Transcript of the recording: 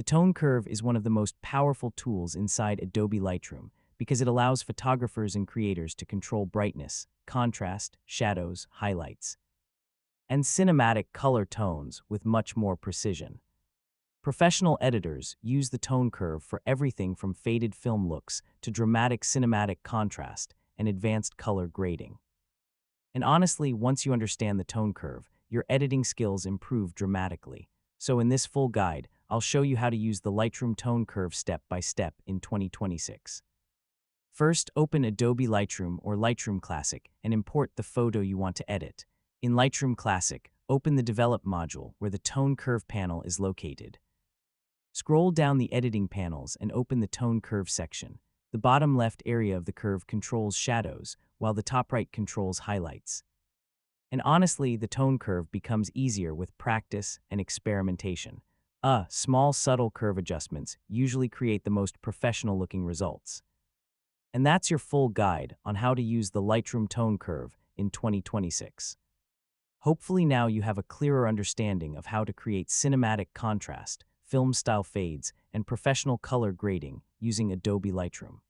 The tone curve is one of the most powerful tools inside Adobe Lightroom because it allows photographers and creators to control brightness, contrast, shadows, highlights, and cinematic color tones with much more precision. Professional editors use the tone curve for everything from faded film looks to dramatic cinematic contrast and advanced color grading. And honestly, once you understand the tone curve, your editing skills improve dramatically. So in this full guide, I'll show you how to use the Lightroom tone curve step by step in 2026. First, open Adobe Lightroom or Lightroom Classic and import the photo you want to edit. In Lightroom Classic, open the Develop module where the tone curve panel is located. Scroll down the editing panels and open the tone curve section. The bottom left area of the curve controls shadows, while the top right controls highlights. And honestly, the tone curve becomes easier with practice and experimentation. Small subtle curve adjustments usually create the most professional-looking results. And that's your full guide on how to use the Lightroom tone curve in 2026. Hopefully now you have a clearer understanding of how to create cinematic contrast, film-style fades, and professional color grading using Adobe Lightroom.